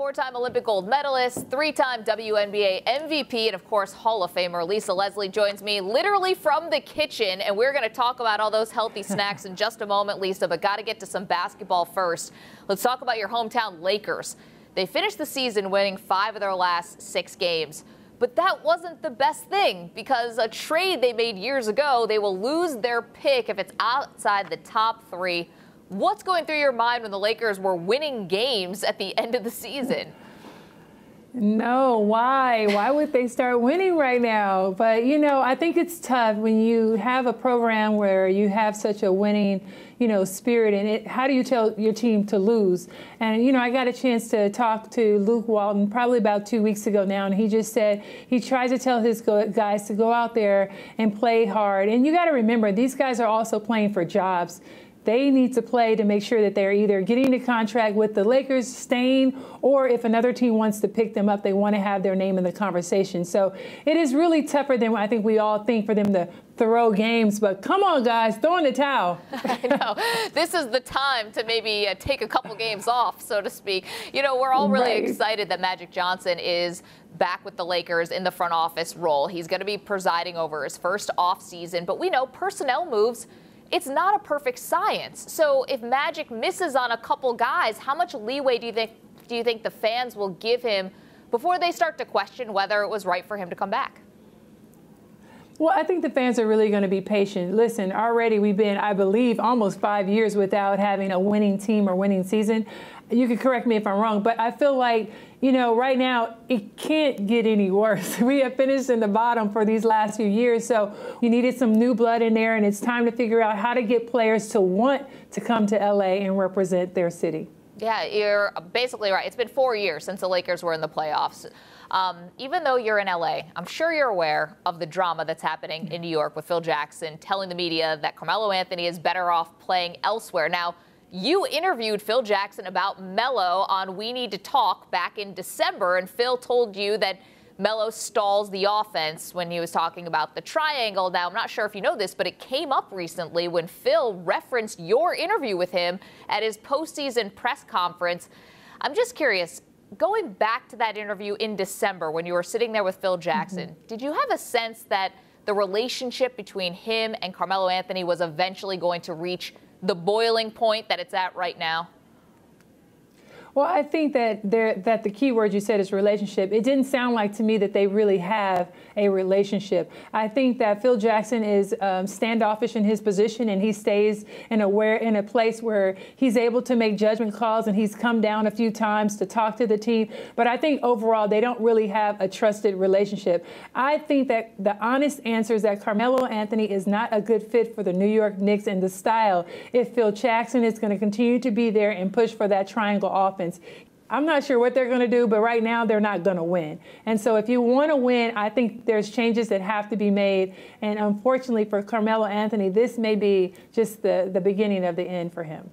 four-time Olympic gold medalist, three-time WNBA MVP, and of course, Hall of Famer Lisa Leslie joins me literally from the kitchen, and we're going to talk about all those healthy snacks in just a moment, Lisa, but got to get to some basketball first. Let's talk about your hometown Lakers. They finished the season winning 5 of their last 6 games. But that wasn't the best thing, because a trade they made years ago, they will lose their pick if it's outside the top 3. What's going through your mind when the Lakers were winning games at the end of the season? No, why? Why would they start winning right now? But, you know, I think it's tough when you have a program where you have such a winning, spirit in it. How do you tell your team to lose? And, I got a chance to talk to Luke Walton probably about 2 weeks ago now, and he just said he tries to tell his guys to go out there and play hard. And you got to remember, these guys are also playing for jobs. They need to play to make sure that they're either getting a contract with the Lakers, staying, or if another team wants to pick them up, they want to have their name in the conversation. So it is really tougher than I think we all think for them to throw games. But come on, guys, throw in the towel. I know. This is the time to maybe take a couple games off, so to speak. We're all really excited that Magic Johnson is back with the Lakers in the front office role. He's going to be presiding over his first off season. But we know personnel moves, it's not a perfect science. So if Magic misses on a couple guys, how much leeway do you think the fans will give him before they start to question whether it was right for him to come back? Well, I think the fans are really going to be patient. Listen, already we've been, I believe, almost 5 years without having a winning team or winning season. You can correct me if I'm wrong, but I feel like, right now it can't get any worse. We have finished in the bottom for these last few years, so you needed some new blood in there, and it's time to figure out how to get players to want to come to LA and represent their city. Yeah, you're basically right. It's been 4 years since the Lakers were in the playoffs. Even though you're in LA, I'm sure you're aware of the drama that's happening in New York with Phil Jackson telling the media that Carmelo Anthony is better off playing elsewhere. Now, you interviewed Phil Jackson about Melo on We Need to Talk back in December, and Phil told you that Melo stalls the offense when he was talking about the triangle. Now, I'm not sure if you know this, but it came up recently when Phil referenced your interview with him at his postseason press conference. I'm just curious, going back to that interview in December when you were sitting there with Phil Jackson, did you have a sense that the relationship between him and Carmelo Anthony was eventually going to reach the boiling point that it's at right now? Well, I think that the key word you said is relationship. It didn't sound like to me that they really have a relationship. I think that Phil Jackson is standoffish in his position, and he stays in a place where he's able to make judgment calls, and he's come down a few times to talk to the team. But I think overall they don't really have a trusted relationship. I think that the honest answer is that Carmelo Anthony is not a good fit for the New York Knicks and the style if Phil Jackson is going to continue to be there and push for that triangle offense. I'm not sure what they're going to do, but right now they're not going to win. And so if you want to win, I think there's changes that have to be made. And unfortunately for Carmelo Anthony, this may be just the beginning of the end for him.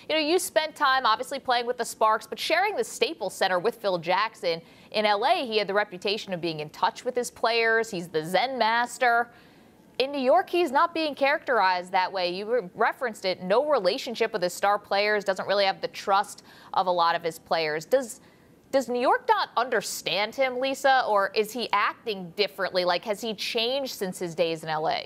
You spent time obviously playing with the Sparks, but sharing the Staples Center with Phil Jackson. In LA, he had the reputation of being in touch with his players. He's the Zen master. In New York, he's not being characterized that way. You referenced it. No relationship with his star players, doesn't really have the trust of a lot of his players. Does New York not understand him, Lisa, or is he acting differently? Like, has he changed since his days in LA?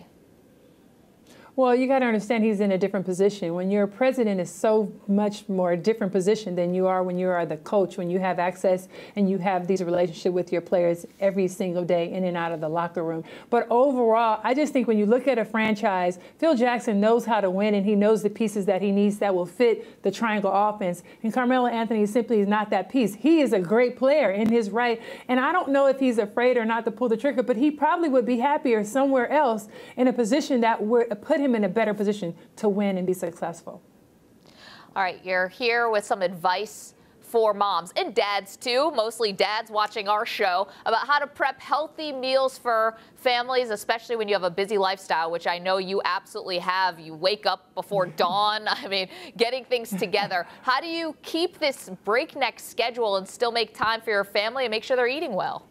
Well, you got to understand he's in a different position. When you're a president, it's so much more different position than you are when you are the coach, when you have access and you have these relationships with your players every single day in and out of the locker room. But overall, I just think when you look at a franchise, Phil Jackson knows how to win, and he knows the pieces that he needs that will fit the triangle offense. And Carmelo Anthony simply is not that piece. He is a great player in his right, and I don't know if he's afraid or not to pull the trigger, but he probably would be happier somewhere else in a position that would put him in a better position to win and be successful. All right, you're here with some advice for moms and dads too, mostly dads watching our show, about how to prep healthy meals for families, especially when you have a busy lifestyle, which I know you absolutely have. You wake up before dawn. I mean, getting things together. How do you keep this breakneck schedule and still make time for your family and make sure they're eating well?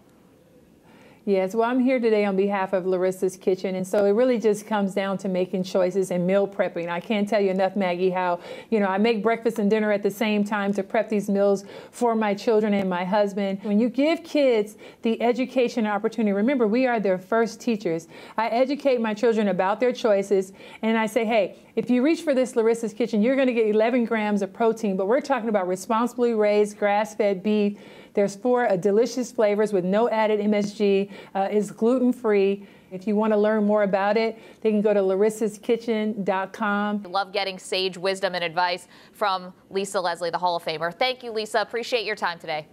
Yes, well, I'm here today on behalf of Larissa's Kitchen, and so it really just comes down to making choices and meal prepping. I can't tell you enough, Maggie, how, I make breakfast and dinner at the same time to prep these meals for my children and my husband. When you give kids the education and opportunity, remember, we are their first teachers. I educate my children about their choices, and I say, hey, if you reach for this Larissa's Kitchen, you're going to get 11 grams of protein, but we're talking about responsibly raised, grass-fed beef. There's 4 delicious flavors with no added MSG. It's gluten-free. If you want to learn more about it, they can go to LORISSA'Skitchen.com. Love getting sage wisdom and advice from Lisa Leslie, the Hall of Famer. Thank you, Lisa. Appreciate your time today.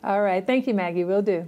All right. Thank you, Maggie. Will do.